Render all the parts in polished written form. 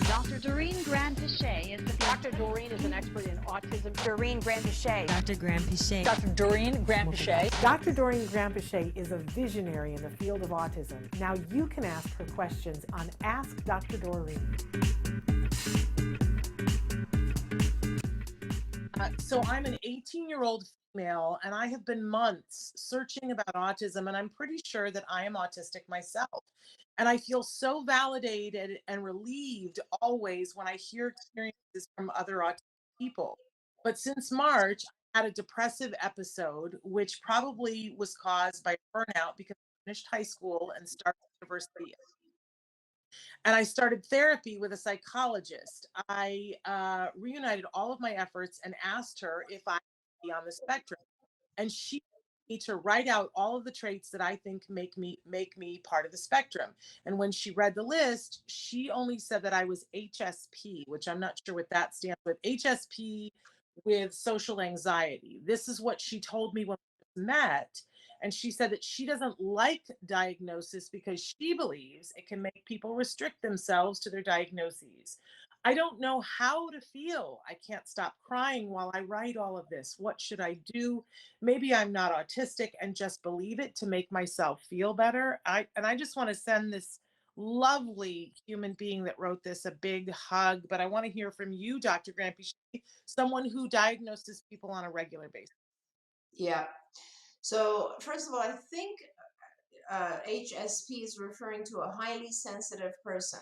Dr. Doreen Grand-Pichet is the Dr. Doreen is an expert in autism. Doreen Grand-Pichet. Dr. Grand-Pichet. Dr. Doreen Grand-Pichet. Dr. Doreen Grand-Pichet is a visionary in the field of autism. Now you can ask her questions on Ask Dr. Doreen. So I'm an 18-year-old female, and I have been months searching about autism, and I'm pretty sure that I am autistic myself. And I feel so validated and relieved always when I hear experiences from other autistic people. But since March, I had a depressive episode, which probably was caused by burnout because I finished high school and started university. And I started therapy with a psychologist. I reunited all of my efforts and asked her if I could be on the spectrum. And she asked me to write out all of the traits that I think make me part of the spectrum. And when she read the list, she only said that I was HSP, which I'm not sure what that stands for. HSP with social anxiety. This is what she told me when we met. And she said that she doesn't like diagnosis because she believes it can make people restrict themselves to their diagnoses. I don't know how to feel. I can't stop crying while I write all of this. What should I do? Maybe I'm not autistic and just believe it to make myself feel better. I just want to send this lovely human being that wrote this a big hug, but I want to hear from you, Dr. Grampy, someone who diagnoses people on a regular basis. Yeah. So first of all, I think HSP is referring to a highly sensitive person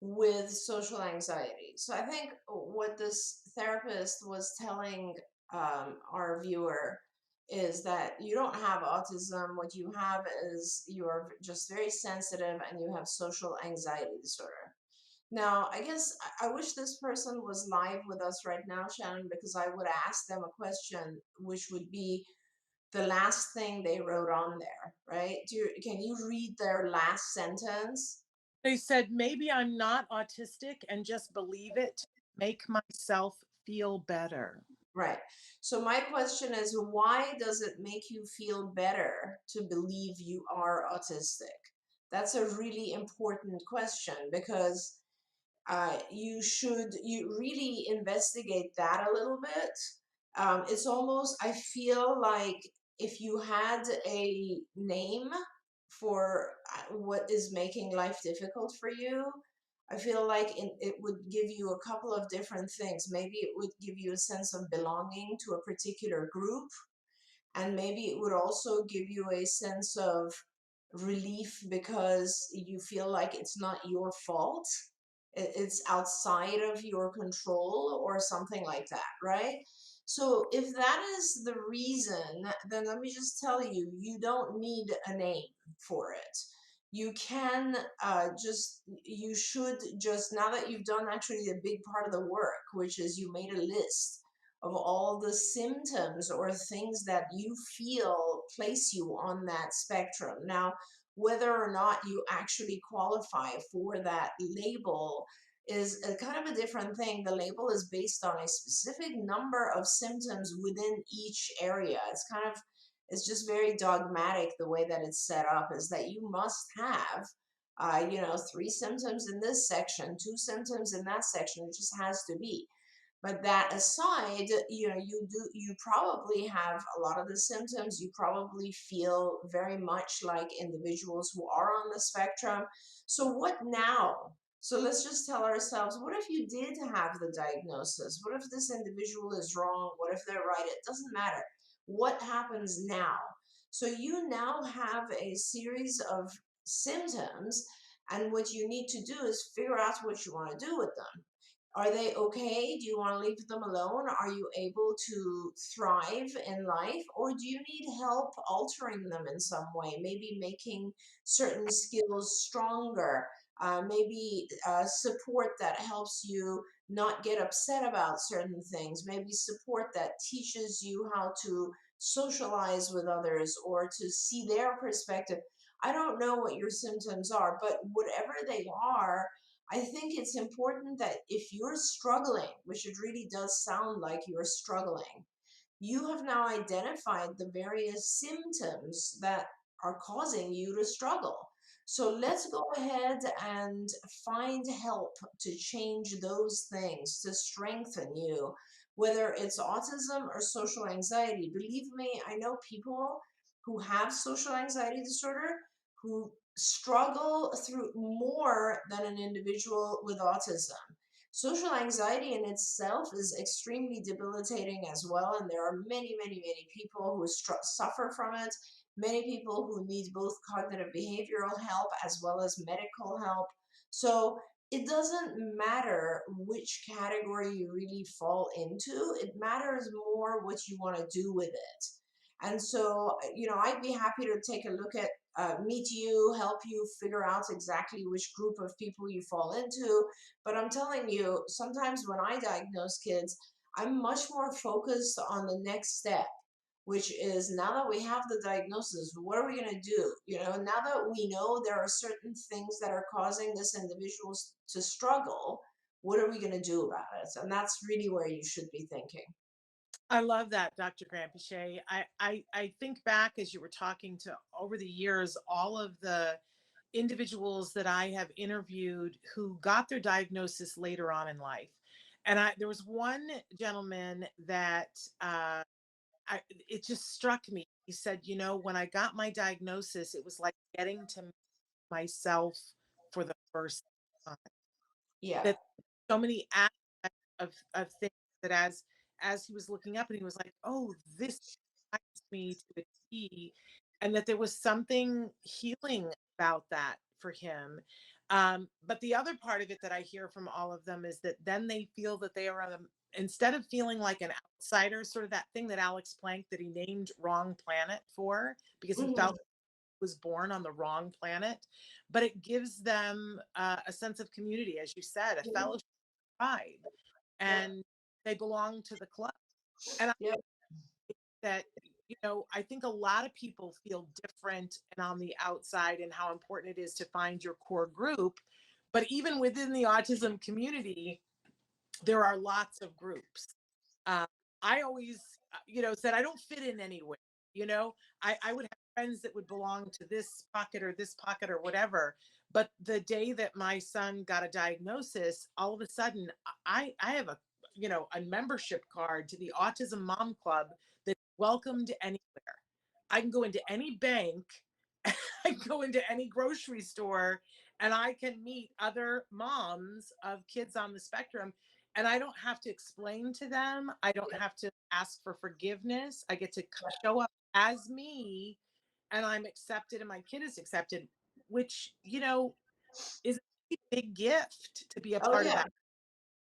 with social anxiety. So I think what this therapist was telling our viewer is that you don't have autism. What you have is you're just very sensitive and you have social anxiety disorder. Now, I guess I wish this person was live with us right now, Shannon, because I would ask them a question, which would be the last thing they wrote on there, right? Can you read their last sentence? They said, maybe I'm not autistic and just believe it to make myself feel better. Right. So my question is, why does it make you feel better to believe you are autistic? That's a really important question because you really investigate that a little bit. It's almost, I feel like if you had a name for what is making life difficult for you, I feel like it would give you a couple of different things. Maybe it would give you a sense of belonging to a particular group, and maybe it would also give you a sense of relief because you feel like it's not your fault. It's outside of your control or something like that, right? So if that is the reason, then let me just tell you, you don't need a name for it. You can you should just, now that you've done actually a big part of the work, which is you made a list of all the symptoms or things that you feel place you on that spectrum. Now, whether or not you actually qualify for that label is a kind of a different thing. The label is based on a specific number of symptoms within each area. It's just very dogmatic the way that it's set up, is that you must have, 3 symptoms in this section, 2 symptoms in that section. It just has to be. But that aside, you probably have a lot of the symptoms. You probably feel very much like individuals who are on the spectrum. So what now? So let's just tell ourselves, what if you did have the diagnosis? What if this individual is wrong? What if they're right? It doesn't matter. What happens now? So you now have a series of symptoms, and what you need to do is figure out what you want to do with them. Are they okay? Do you want to leave them alone? Are you able to thrive in life? Or do you need help altering them in some way? Maybe making certain skills stronger, maybe support that helps you not get upset about certain things, maybe support that teaches you how to socialize with others or to see their perspective. I don't know what your symptoms are, but whatever they are, I think it's important that if you're struggling, which it really does sound like you're struggling, you have now identified the various symptoms that are causing you to struggle. So let's go ahead and find help to change those things, to strengthen you, whether it's autism or social anxiety. Believe me, I know people who have social anxiety disorder who struggle through more than an individual with autism. Social anxiety in itself is extremely debilitating as well, and there are many, many, many people who suffer from it, many people who need both cognitive behavioral help as well as medical help. So it doesn't matter which category you really fall into, it matters more what you want to do with it. And so, I'd be happy to take a look at, meet you, help you figure out exactly which group of people you fall into. But I'm telling you, sometimes when I diagnose kids, I'm much more focused on the next step, which is, now that we have the diagnosis, what are we going to do? Now that we know there are certain things that are causing this individual to struggle, what are we going to do about it? And that's really where you should be thinking. I love that, Dr. Grandpichet. I think back as you were talking to over the years, all of the individuals that I have interviewed who got their diagnosis later on in life. And there was one gentleman that it just struck me. He said, when I got my diagnosis, it was like getting to myself for the first time. Yeah. That so many aspects of things that as he was looking up and he was like, oh, this reminds me to a T, and that there was something healing about that for him. But the other part of it that I hear from all of them is that then they feel that they are on instead of feeling like an outsider, sort of that thing that Alex Planck that he named wrong planet for because he Hmm. felt was born on the wrong planet, but it gives them a sense of community, as you said, a Yeah. fellowship tribe, Yeah. and they belong to the club. And I Yeah. think that, I think a lot of people feel different and on the outside, and how important it is to find your core group. But even within the autism community, there are lots of groups. Uh, I always, said I don't fit in anywhere. You know, I would have friends that would belong to this pocket or whatever. But the day that my son got a diagnosis, all of a sudden, I have a membership card to the Autism Mom Club that's welcomed anywhere. I can go into any bank, I can go into any grocery store, and I can meet other moms of kids on the spectrum, and I don't have to explain to them. I don't have to ask for forgiveness. I get to show up as me, and I'm accepted, and my kid is accepted, which, is a big gift to be a Oh, part of yeah. that.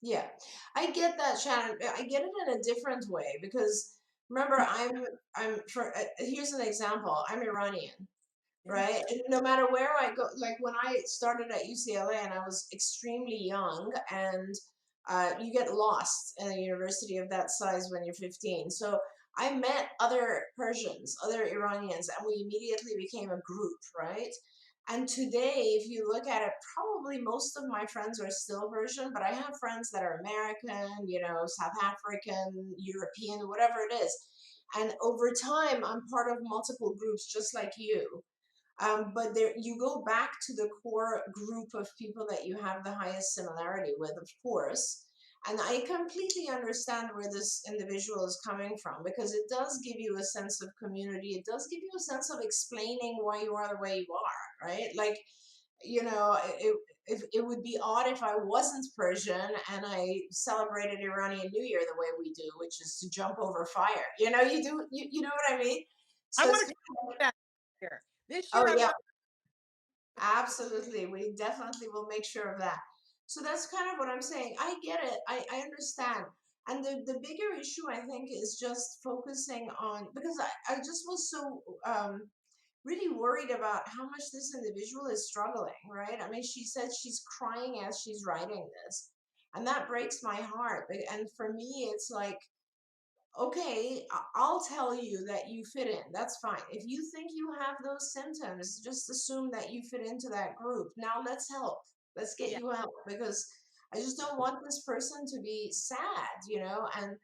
Yeah. I get that, Shannon. I get it in a different way because remember, here's an example. I'm Iranian, Yeah. right? And no matter where I go, like when I started at UCLA and I was extremely young, and you get lost in a university of that size when you're 15. So I met other Persians, other Iranians, and we immediately became a group, right? And today, if you look at it, probably most of my friends are still Persian, but I have friends that are American, South African, European, whatever it is. And over time, I'm part of multiple groups just like you. But there, you go back to the core group of people that you have the highest similarity with, of course. And I completely understand where this individual is coming from because it does give you a sense of community. It does give you a sense of explaining why you are the way you are, right? Like, it would be odd if I wasn't Persian and I celebrated Iranian New Year the way we do, which is to jump over fire. You know what I mean? I So it's want to kind come of like, back here. This year, oh I yeah, want absolutely. We definitely will make sure of that. So that's kind of what I'm saying. I get it. I understand. And the bigger issue, I think, is just focusing on, because I just was so really worried about how much this individual is struggling, right? I mean, she said she's crying as she's writing this. And that breaks my heart. And for me, it's like, okay, I'll tell you that you fit in. That's fine. If you think you have those symptoms, just assume that you fit into that group. Now let's help. Let's get yeah. you help because I just don't want this person to be sad, and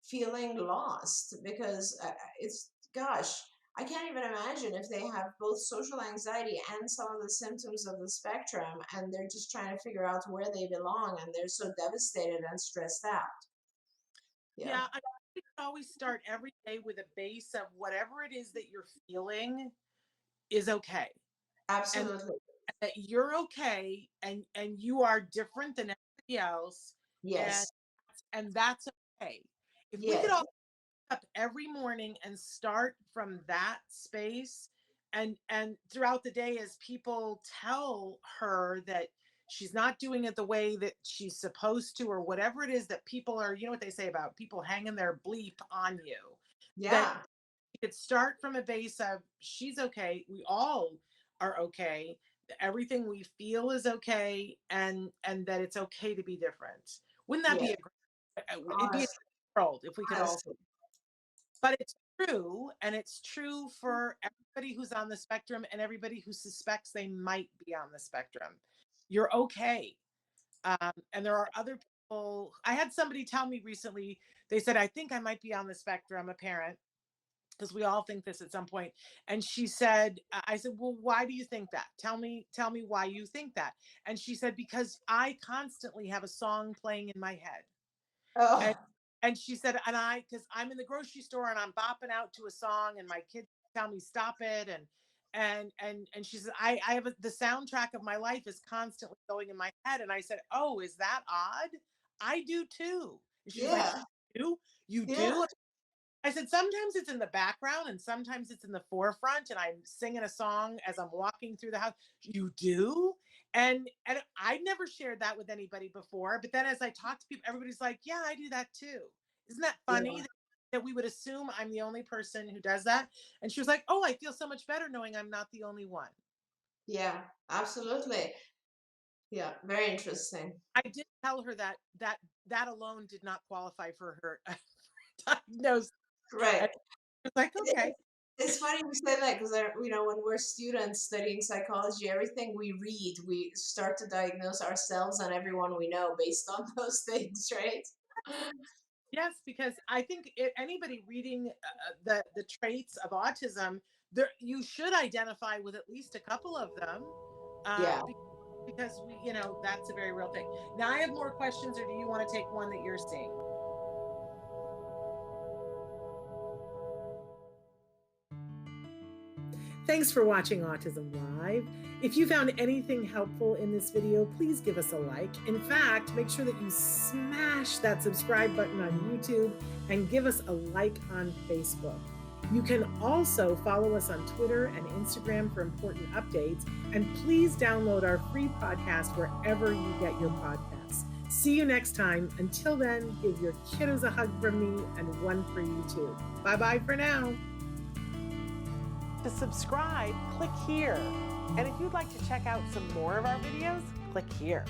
feeling lost because it's, gosh, I can't even imagine if they have both social anxiety and some of the symptoms of the spectrum, and they're just trying to figure out where they belong, and they're so devastated and stressed out. Yeah, Yeah, I think you always start every day with a base of whatever it is that you're feeling is okay. And absolutely. that you're okay and you are different than everybody else and Yes, and that's okay. If we could yes, all up every morning and start from that space and throughout the day as people tell her that she's not doing it the way that she's supposed to or whatever it is that people are, you know what they say about people hanging their bleep on you, that yeah, you could start from a base of she's okay, we all are okay, everything we feel is okay, and that it's okay to be different. Wouldn't that yeah. be a it'd be a Honestly, world if we could all, honestly, but it's true, and it's true for everybody who's on the spectrum and everybody who suspects they might be on the spectrum. You're okay. And there are other people. I had somebody tell me recently, they said, I think I might be on the spectrum, a parent, because we all think this at some point. And she said, I said, well, why do you think that? Tell me why you think that. And she said, because I constantly have a song playing in my head. And oh, and she said, and I, because I'm in the grocery store and I'm bopping out to a song, and my kids tell me stop it, and she said, I have the soundtrack of my life is constantly going in my head, and I said, oh, is that odd? I do too. And she's like, yeah, you yeah, do? I said, sometimes it's in the background and sometimes it's in the forefront, and I'm singing a song as I'm walking through the house. You do? And I never shared that with anybody before. But then as I talk to people, everybody's like, yeah, I do that too. Isn't that funny yeah, that we would assume I'm the only person who does that? And she was like, oh, I feel so much better knowing I'm not the only one. yeah, absolutely. Yeah, very interesting. I did tell her that alone did not qualify for her diagnosis. Right. And she was like, okay. It's funny you say that because when we're students studying psychology, everything we read, we start to diagnose ourselves and everyone we know based on those things, right? Yes, because I think anybody reading the traits of autism, there you should identify with at least a couple of them, Yeah. because we, that's a very real thing. Now I have more questions, or do you want to take one that you're seeing? Thanks for watching Autism Live. If you found anything helpful in this video, please give us a like. In fact, make sure that you smash that subscribe button on YouTube and give us a like on Facebook. You can also follow us on Twitter and Instagram for important updates. And please download our free podcast wherever you get your podcasts. See you next time. Until then, give your kiddos a hug from me and one for you too. Bye-bye for now. To subscribe, click here. And if you'd like to check out some more of our videos, click here.